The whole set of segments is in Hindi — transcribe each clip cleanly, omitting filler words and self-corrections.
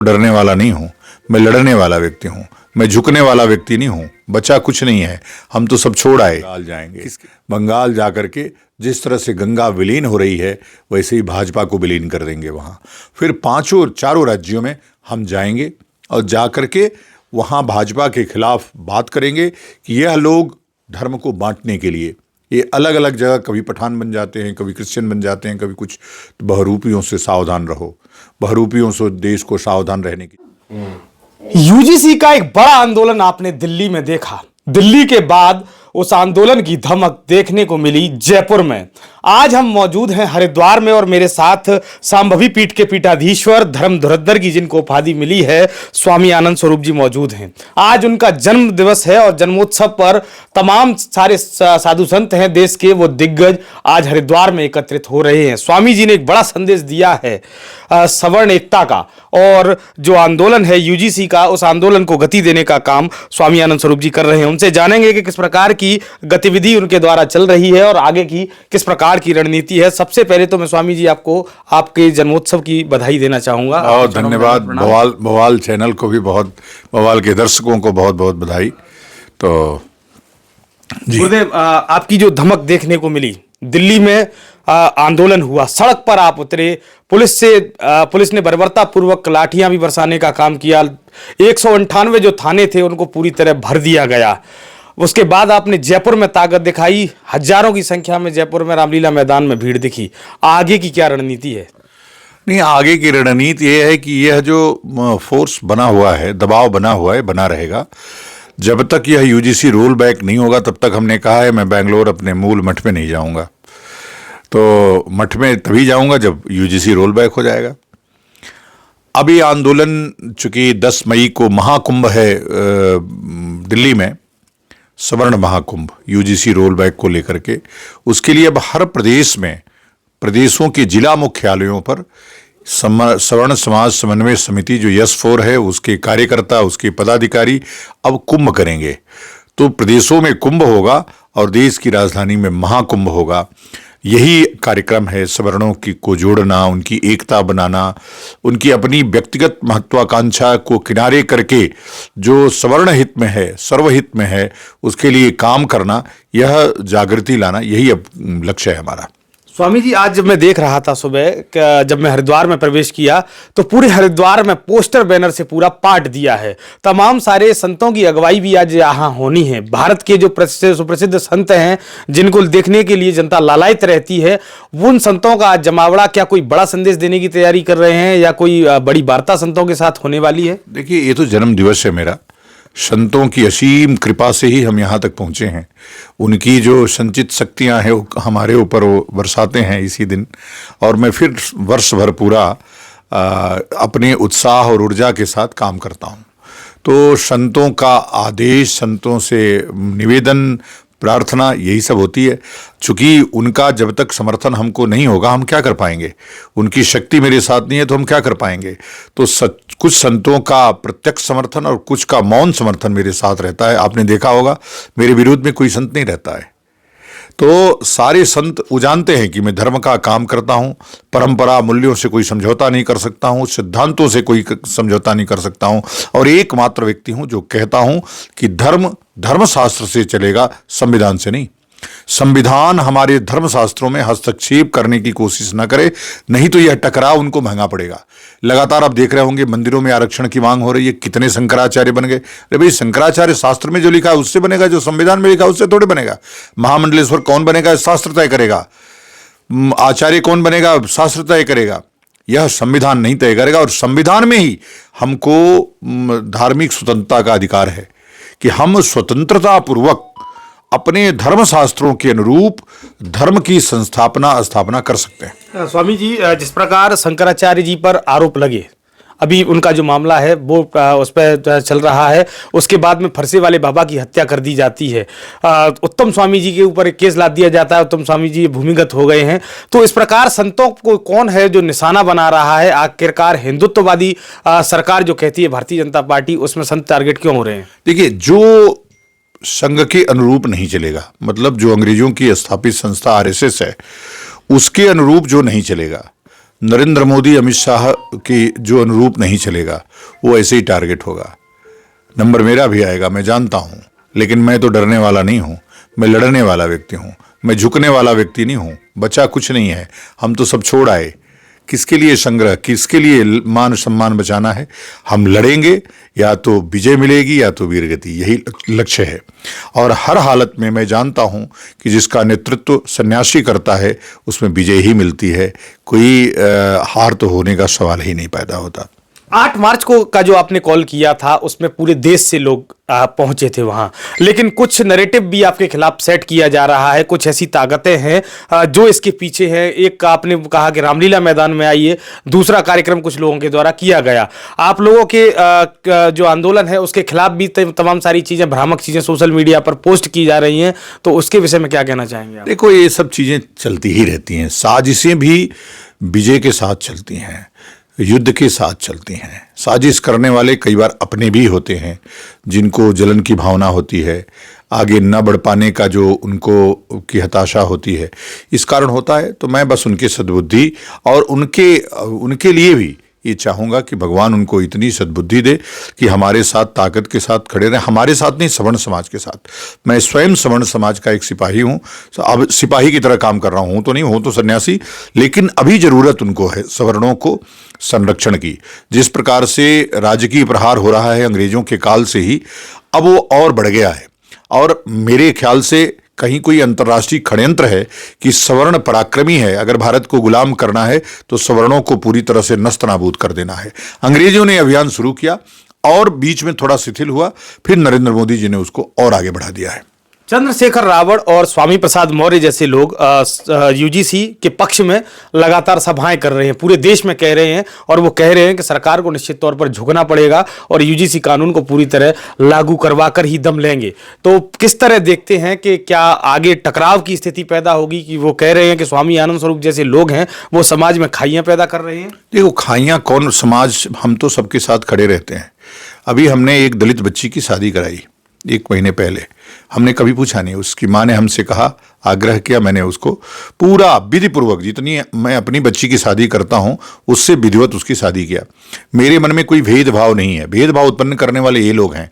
डरने वाला नहीं हूँ, मैं लड़ने वाला व्यक्ति हूँ, मैं झुकने वाला व्यक्ति नहीं हूँ। बचा कुछ नहीं है, हम तो सब छोड़ आए। बंगाल जाएंगे, बंगाल जा करके जिस तरह से गंगा विलीन हो रही है वैसे ही भाजपा को विलीन कर देंगे वहाँ। फिर चारों राज्यों में हम जाएंगे और जा करके वहाँ भाजपा के खिलाफ बात करेंगे कि यह लोग धर्म को बांटने के लिए ये अलग अलग जगह कभी पठान बन जाते हैं, कभी क्रिश्चियन बन जाते हैं, कभी कुछ। तो बहरूपियों से सावधान रहो, बहरूपियों से देश को सावधान रहने की। यूजीसी का एक बड़ा आंदोलन आपने दिल्ली में देखा। दिल्ली के बाद उस आंदोलन की धमक देखने को मिली जयपुर में। आज हम मौजूद हैं हरिद्वार में और मेरे साथ सांभवी पीठ के पीठाधीश्वर धर्म धुरंधर की जिनको उपाधि मिली है स्वामी आनंद स्वरूप जी मौजूद हैं। आज उनका जन्म दिवस है और जन्मोत्सव पर तमाम सारे साधु संत हैं देश के, वो दिग्गज आज हरिद्वार में एकत्रित हो रहे हैं। स्वामी जी ने एक बड़ा संदेश दिया है सवर्ण एकता का, और जो आंदोलन है यूजीसी का, उस आंदोलन को गति देने का काम स्वामी आनंद स्वरूप जी कर रहे हैं। उनसे जानेंगे कि किस प्रकार की गतिविधि उनके द्वारा चल रही है और आगे की किस प्रकार की रणनीति है। सबसे पहले तो मैं स्वामी जी आपको आपके जन्मोत्सव की बधाई देना चाहूंगा। और धन्यवाद, बवाल चैनल को भी बहुत, बवाल के दर्शकों को बहुत बहुत बधाई। तो गुरुदेव, आपकी जो धमक देखने को मिली, दिल्ली में आंदोलन हुआ, सड़क पर आप उतरे, पुलिस ने बर्बरता पूर्वक लाठियां भी बरसाने का काम किया। 198 जो थाने थे उनको पूरी तरह भर दिया गया। उसके बाद आपने जयपुर में ताकत दिखाई, हजारों की संख्या में जयपुर में रामलीला मैदान में भीड़ दिखी। आगे की क्या रणनीति है? नहीं, आगे की रणनीति ये है कि यह जो फोर्स बना हुआ है, दबाव बना हुआ है, बना रहेगा जब तक यह यूजीसी रोल बैक नहीं होगा। तब तक हमने कहा है मैं बेंगलोर अपने मूल मठ में नहीं जाऊंगा। तो मठ में तभी जाऊंगा जब यूजीसी रोल बैक हो जाएगा। अब ये आंदोलन, चूंकि 10 मई को महाकुंभ है दिल्ली में, सवर्ण महाकुंभ, यूजीसी रोल बैक को लेकर के, उसके लिए अब हर प्रदेश में, प्रदेशों के जिला मुख्यालयों पर सवर्ण समाज समन्वय समिति जो यस4 है, उसके कार्यकर्ता, उसके पदाधिकारी अब कुंभ करेंगे। तो प्रदेशों में कुंभ होगा और देश की राजधानी में महाकुंभ होगा। यही कार्यक्रम है, सवर्णों को जोड़ना, उनकी एकता बनाना, उनकी अपनी व्यक्तिगत महत्वाकांक्षा को किनारे करके जो सवर्ण हित में है, सर्वहित में है, उसके लिए काम करना, यह जागृति लाना, यही अब लक्ष्य है हमारा। स्वामी जी, आज जब मैं देख रहा था सुबह, जब मैं हरिद्वार में प्रवेश किया तो पूरे हरिद्वार में पोस्टर बैनर से पूरा पाट दिया है। तमाम सारे संतों की अगुवाई भी आज यहाँ होनी है। भारत के जो सुप्रसिद्ध संत हैं जिनको देखने के लिए जनता लालायित रहती है, उन संतों का आज जमावड़ा, क्या कोई बड़ा संदेश देने की तैयारी कर रहे हैं या कोई बड़ी वार्ता संतों के साथ होने वाली है? देखिए, ये तो जन्म दिवस है मेरा। संतों की असीम कृपा से ही हम यहाँ तक पहुँचे हैं। उनकी जो संचित शक्तियाँ हैं वो हमारे ऊपर वो बरसाते हैं इसी दिन, और मैं फिर वर्ष भर पूरा अपने उत्साह और ऊर्जा के साथ काम करता हूँ। तो संतों का आदेश, संतों से निवेदन, प्रार्थना, यही सब होती है। चूंकि उनका जब तक समर्थन हमको नहीं होगा, हम क्या कर पाएंगे? उनकी शक्ति मेरे साथ नहीं है तो हम क्या कर पाएंगे? तो कुछ संतों का प्रत्यक्ष समर्थन और कुछ का मौन समर्थन मेरे साथ रहता है। आपने देखा होगा मेरे विरोध में कोई संत नहीं रहता है। तो सारे संत वो जानते हैं कि मैं धर्म का काम करता हूँ, परंपरा मूल्यों से कोई समझौता नहीं कर सकता हूँ, सिद्धांतों से कोई समझौता नहीं कर सकता हूँ, और एकमात्र व्यक्ति हूँ जो कहता हूँ कि धर्मशास्त्र से चलेगा, संविधान से नहीं। संविधान हमारे धर्मशास्त्रों में हस्तक्षेप करने की कोशिश न करे, नहीं तो यह टकराव उनको महंगा पड़ेगा। लगातार आप देख रहे होंगे मंदिरों में आरक्षण की मांग हो रही है, कितने शंकराचार्य बन गए। अरे भाई, शंकराचार्य शास्त्र में जो लिखा है उससे बनेगा, जो संविधान में लिखा है उससे थोड़े बनेगा। महामंडलेश्वर कौन बनेगा? शास्त्र तय करेगा। आचार्य कौन बनेगा? शास्त्र तय करेगा। यह संविधान नहीं तय करेगा। और संविधान में ही हमको धार्मिक स्वतंत्रता का अधिकार है कि हम स्वतंत्रता पूर्वक अपने धर्मशास्त्रों के अनुरूप धर्म की स्थापना कर सकते हैं। स्वामी जी, जिस प्रकार शंकराचार्य जी पर आरोप लगे, अभी उनका जो मामला है वो उस पर चल रहा है, उसके बाद में फरसे वाले बाबा की हत्या कर दी जाती है, उत्तम स्वामी जी के ऊपर एक केस लाद दिया जाता है, उत्तम स्वामी जी भूमिगत हो गए हैं। तो इस प्रकार संतों को कौन है जो निशाना बना रहा है? आखिरकार हिंदुत्ववादी सरकार जो कहती है भारतीय जनता पार्टी, उसमें संत टारगेट क्यों हो रहे हैं? देखिए, जो संघ के अनुरूप नहीं चलेगा, मतलब जो अंग्रेजों की स्थापित संस्था आरएसएस है उसके अनुरूप जो नहीं चलेगा, नरेंद्र मोदी अमित शाह के जो अनुरूप नहीं चलेगा, वो ऐसे ही टारगेट होगा। नंबर मेरा भी आएगा, मैं जानता हूँ, लेकिन मैं तो डरने वाला नहीं हूँ, मैं लड़ने वाला व्यक्ति हूँ, मैं झुकने वाला व्यक्ति नहीं हूँ। बचा कुछ नहीं है, हम तो सब छोड़ आए। किसके लिए संग्रह, किसके लिए मान सम्मान बचाना है? हम लड़ेंगे, या तो विजय मिलेगी या तो वीरगति, यही लक्ष्य है। और हर हालत में मैं जानता हूं कि जिसका नेतृत्व सन्यासी करता है उसमें विजय ही मिलती है, कोई हार तो होने का सवाल ही नहीं पैदा होता। 8 मार्च को का जो आपने कॉल किया था उसमें पूरे देश से लोग पहुंचे थे वहां, लेकिन कुछ नैरेटिव भी आपके खिलाफ सेट किया जा रहा है, कुछ ऐसी ताकतें हैं जो इसके पीछे हैं। एक आपने कहा कि रामलीला मैदान में आइए, दूसरा कार्यक्रम कुछ लोगों के द्वारा किया गया। आप लोगों के जो आंदोलन है उसके खिलाफ भी तमाम सारी चीजें, भ्रामक चीजें सोशल मीडिया पर पोस्ट की जा रही हैं, तो उसके विषय में क्या कहना चाहेंगे आप? देखो, ये सब चीजें चलती ही रहती हैं। साजिशें भी विजय के साथ चलती हैं, युद्ध के साथ चलती हैं। साजिश करने वाले कई बार अपने भी होते हैं, जिनको जलन की भावना होती है, आगे न बढ़ पाने का जो उनको की हताशा होती है, इस कारण होता है। तो मैं बस उनके सद्बुद्धि और उनके लिए भी ये चाहूँगा कि भगवान उनको इतनी सद्बुद्धि दे कि हमारे साथ ताकत के साथ खड़े रहें। हमारे साथ नहीं, सवर्ण समाज के साथ। मैं स्वयं सवर्ण समाज का एक सिपाही हूँ, अब सिपाही की तरह काम कर रहा हूँ तो नहीं, हूँ तो सन्यासी, लेकिन अभी ज़रूरत उनको है सवर्णों को संरक्षण की। जिस प्रकार से राजकीय प्रहार हो रहा है अंग्रेजों के काल से ही, अब वो और बढ़ गया है। और मेरे ख्याल से कहीं कोई अंतर्राष्ट्रीय षड्यंत्र है कि सवर्ण पराक्रमी है, अगर भारत को गुलाम करना है तो सवर्णों को पूरी तरह से नस्त नाबूद कर देना है। अंग्रेजों ने अभियान शुरू किया और बीच में थोड़ा शिथिल हुआ, फिर नरेंद्र मोदी जी ने उसको और आगे बढ़ा दिया है। चंद्रशेखर रावण और स्वामी प्रसाद मौर्य जैसे लोग यूजीसी के पक्ष में लगातार सभाएं कर रहे हैं, पूरे देश में कह रहे हैं, और वो कह रहे हैं कि सरकार को निश्चित तौर पर झुकना पड़ेगा और यूजीसी कानून को पूरी तरह लागू करवा कर ही दम लेंगे। तो किस तरह देखते हैं कि क्या आगे टकराव की स्थिति पैदा होगी? कि वो कह रहे हैं कि स्वामी आनंद स्वरूप जैसे लोग हैं वो समाज में खाइयां पैदा कर रहे हैं। देखो, खाइयां कौन, समाज, हम तो सबके साथ खड़े रहते हैं। अभी हमने एक दलित बच्ची की शादी कराई 1 महीने पहले, हमने कभी पूछा नहीं, उसकी माँ ने हमसे कहा, आग्रह किया, मैंने उसको पूरा विधि पूर्वक, जितनी मैं अपनी बच्ची की शादी करता हूँ उससे विधिवत उसकी शादी किया। मेरे मन में कोई भेदभाव नहीं है। भेदभाव उत्पन्न करने वाले ये लोग हैं,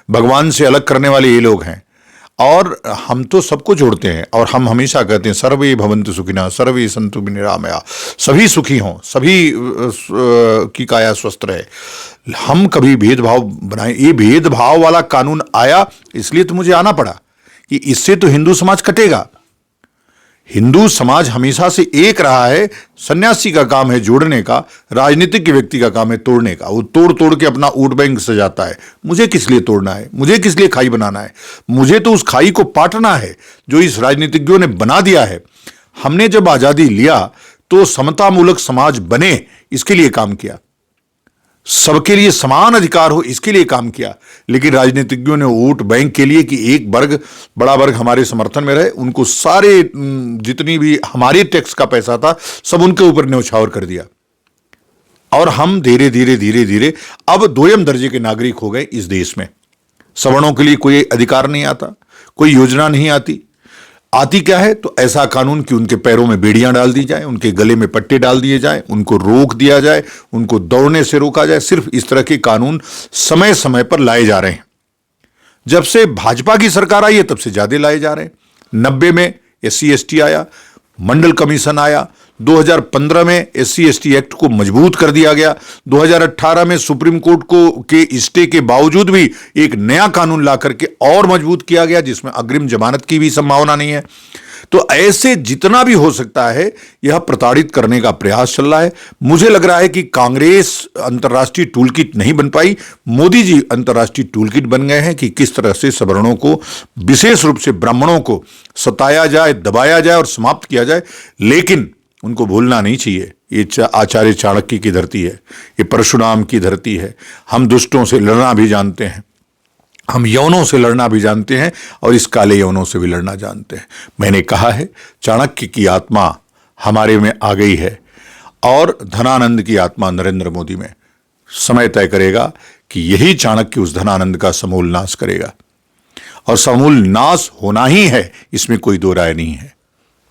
भगवान से अलग करने वाले ये लोग हैं, और हम तो सबको जोड़ते हैं। और हम हमेशा कहते हैं सर्वे भवन्तु सुखिनः सर्वे सन्तु निरामया, सभी सुखी हों, सभी की काया स्वस्थ रहे। हम कभी भेदभाव बनाए, ये भेदभाव वाला कानून आया इसलिए तो मुझे आना पड़ा कि इससे तो हिंदू समाज कटेगा। हिंदू समाज हमेशा से एक रहा है। सन्यासी का काम है जोड़ने का, राजनीतिक व्यक्ति का काम है तोड़ने का। वो तोड़ तोड़ के अपना वोट बैंक सजाता है। मुझे किस लिए तोड़ना है? मुझे किस लिए खाई बनाना है? मुझे तो उस खाई को पाटना है जो इस राजनीतिज्ञों ने बना दिया है। हमने जब आजादी लिया तो समतामूलक समाज बने, इसके लिए काम किया, सबके लिए समान अधिकार हो, इसके लिए काम किया। लेकिन राजनीतिज्ञों ने वोट बैंक के लिए कि एक वर्ग, बड़ा वर्ग हमारे समर्थन में रहे, उनको सारे जितनी भी हमारे टैक्स का पैसा था सब उनके ऊपर न्यौछावर कर दिया। और हम धीरे धीरे धीरे धीरे अब 2ym दर्जे के नागरिक हो गए इस देश में। सवर्णों के लिए कोई अधिकार नहीं आता, कोई योजना नहीं आती। आती क्या है? तो ऐसा कानून कि उनके पैरों में बेड़ियां डाल दी जाए, उनके गले में पट्टे डाल दिए जाए, उनको रोक दिया जाए, उनको दौड़ने से रोका जाए। सिर्फ इस तरह के कानून समय समय पर लाए जा रहे हैं। जब से भाजपा की सरकार आई है तब से ज्यादा लाए जा रहे हैं। 90 में SC ST आया, मंडल कमीशन आया, 2015 में SC ST एक्ट को मजबूत कर दिया गया, 2018 में सुप्रीम कोर्ट को के स्टे के बावजूद भी एक नया कानून ला करके और मजबूत किया गया जिसमें अग्रिम जमानत की भी संभावना नहीं है। तो ऐसे जितना भी हो सकता है यह प्रताड़ित करने का प्रयास चल रहा है। मुझे लग रहा है कि कांग्रेस अंतर्राष्ट्रीय टूलकिट नहीं बन पाई, मोदी जी अंतर्राष्ट्रीय टूलकिट बन गए हैं कि किस तरह से सवर्णों को, विशेष रूप से ब्राह्मणों को सताया जाए, दबाया जाए और समाप्त किया जाए। लेकिन उनको भूलना नहीं चाहिए, ये आचार्य चाणक्य की धरती है, ये परशुराम की धरती है। हम दुष्टों से लड़ना भी जानते हैं, हम यौनों से लड़ना भी जानते हैं और इस काले यौनों से भी लड़ना जानते हैं। मैंने कहा है चाणक्य की आत्मा हमारे में आ गई है और धनानंद की आत्मा नरेंद्र मोदी में। समय तय करेगा कि यही चाणक्य उस धनानंद का समूल नाश करेगा, और समूल नाश होना ही है, इसमें कोई दो राय नहीं है।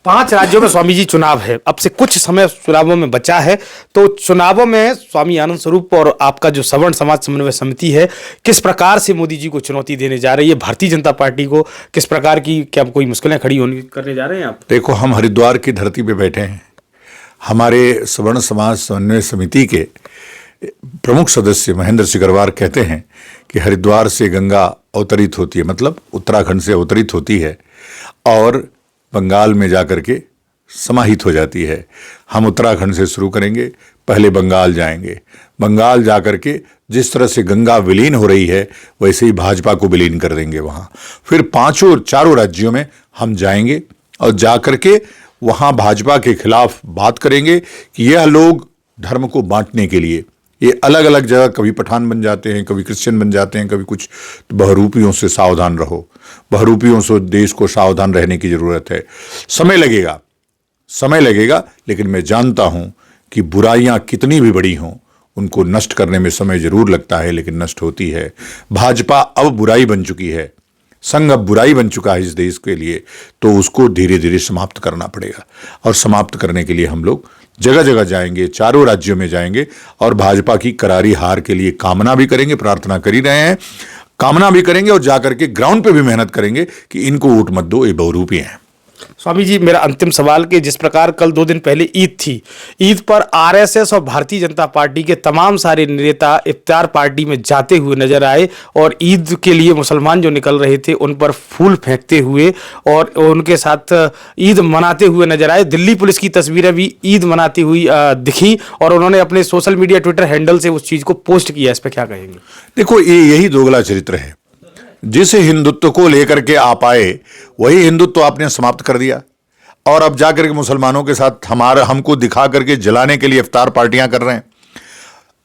5 राज्यों में स्वामी जी चुनाव है, अब से कुछ समय चुनावों में बचा है, तो चुनावों में स्वामी आनंद स्वरूप और आपका जो सवर्ण समाज समन्वय समिति है, किस प्रकार से मोदी जी को चुनौती देने जा रही है? भारतीय जनता पार्टी को किस प्रकार की, क्या कोई मुश्किलें खड़ी होने करने जा रहे हैं आप? देखो, हम हरिद्वार की धरती पे बैठे हैं। हमारे सवर्ण समाज समन्वय समिति के प्रमुख सदस्य महेंद्र सिकरवार कहते हैं कि हरिद्वार से गंगा अवतरित होती है, मतलब उत्तराखंड से अवतरित होती है और बंगाल में जाकर के समाहित हो जाती है। हम उत्तराखंड से शुरू करेंगे, पहले बंगाल जाएंगे, बंगाल जाकर के जिस तरह से गंगा विलीन हो रही है वैसे ही भाजपा को विलीन कर देंगे वहाँ। फिर चारों राज्यों में हम जाएंगे और जाकर के वहाँ भाजपा के खिलाफ बात करेंगे कि यह लोग धर्म को बांटने के लिए ये अलग अलग जगह कभी पठान बन जाते हैं, कभी क्रिश्चियन बन जाते हैं, कभी कुछ। तो बहरूपियों से सावधान रहो, बहरूपियों से देश को सावधान रहने की जरूरत है। समय लगेगा, लेकिन मैं जानता हूं कि बुराइयां कितनी भी बड़ी हों उनको नष्ट करने में समय जरूर लगता है, लेकिन नष्ट होती है। भाजपा अब बुराई बन चुकी है, संघ अब बुराई बन चुका है इस देश के लिए, तो उसको धीरे धीरे समाप्त करना पड़ेगा। और समाप्त करने के लिए हम लोग जगह जगह जाएंगे, चारों राज्यों में जाएंगे और भाजपा की करारी हार के लिए कामना भी करेंगे, प्रार्थना कर ही रहे हैं, कामना भी करेंगे और जाकर के ग्राउंड पे भी मेहनत करेंगे कि इनको वोट मत दो, ये बहुरूपी हैं। स्वामी जी, मेरा अंतिम सवाल कि जिस प्रकार कल 2 दिन पहले ईद थी, ईद पर आरएसएस और भारतीय जनता पार्टी के तमाम सारे नेता इफ्तार पार्टी में जाते हुए नजर आए और ईद के लिए मुसलमान जो निकल रहे थे उन पर फूल फेंकते हुए और उनके साथ ईद मनाते हुए नजर आए। दिल्ली पुलिस की तस्वीरें भी ईद मनाती हुई दिखी और उन्होंने अपने सोशल मीडिया ट्विटर हैंडल से उस चीज़ को पोस्ट किया। इस पर क्या कहेंगे? देखो, यही दोगला चरित्र है। जिस हिंदुत्व को लेकर के आप आए वही हिंदुत्व आपने समाप्त कर दिया और अब जाकर के मुसलमानों के साथ हमको दिखा करके जलाने के लिए इफ्तार पार्टियां कर रहे हैं।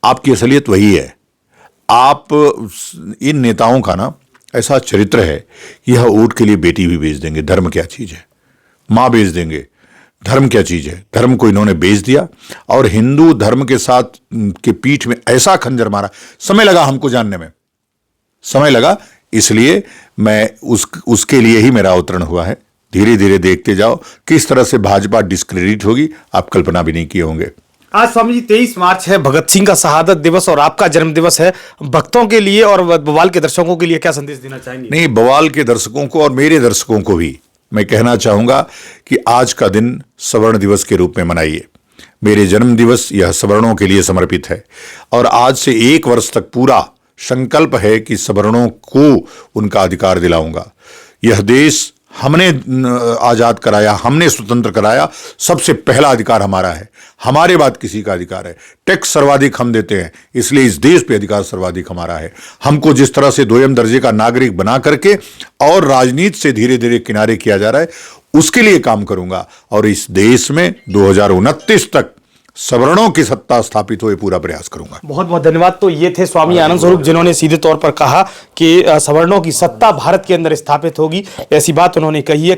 आपकी असलियत वही है। आप इन नेताओं का ना ऐसा चरित्र है कि यह वोट के लिए बेटी भी बेच देंगे। धर्म क्या चीज है? मां बेच देंगे। धर्म क्या चीज है? धर्म को इन्होंने बेच दिया और हिंदू धर्म के साथ के पीठ में ऐसा खंजर मारा। समय लगा हमको जानने में, समय लगा, इसलिए मैं उसके लिए ही मेरा अवतरण हुआ है। धीरे धीरे देखते जाओ किस तरह से भाजपा डिस्क्रेडिट होगी, आप कल्पना भी नहीं किए होंगे। आज स्वामी जी 23 मार्च है, भगत सिंह का शहादत दिवस और आपका जन्म दिवस है। भक्तों के लिए और बवाल के दर्शकों के लिए क्या संदेश देना चाहेंगे? नहीं, बवाल के दर्शकों को और मेरे दर्शकों को भी मैं कहना चाहूंगा कि आज का दिन सवर्ण दिवस के रूप में मनाइए। मेरे जन्म दिवस यह सवर्णों के लिए समर्पित है और आज से 1 वर्ष तक पूरा संकल्प है कि सवर्णों को उनका अधिकार दिलाऊंगा। यह देश हमने आजाद कराया, हमने स्वतंत्र कराया, सबसे पहला अधिकार हमारा है, हमारे बाद किसी का अधिकार है। टैक्स सर्वाधिक हम देते हैं, इसलिए इस देश पे अधिकार सर्वाधिक हमारा है। हमको जिस तरह से 2ym दर्जे का नागरिक बना करके और राजनीति से धीरे धीरे किनारे किया जा रहा है, उसके लिए काम करूंगा और इस देश में 2029 तक सवर्णों की सत्ता स्थापित हो, ये पूरा प्रयास करूंगा। बहुत बहुत धन्यवाद। तो ये थे स्वामी आनंद स्वरूप, जिन्होंने सीधे तौर पर कहा कि सवर्णों की सत्ता भारत के अंदर स्थापित होगी। ऐसी बात उन्होंने कही है।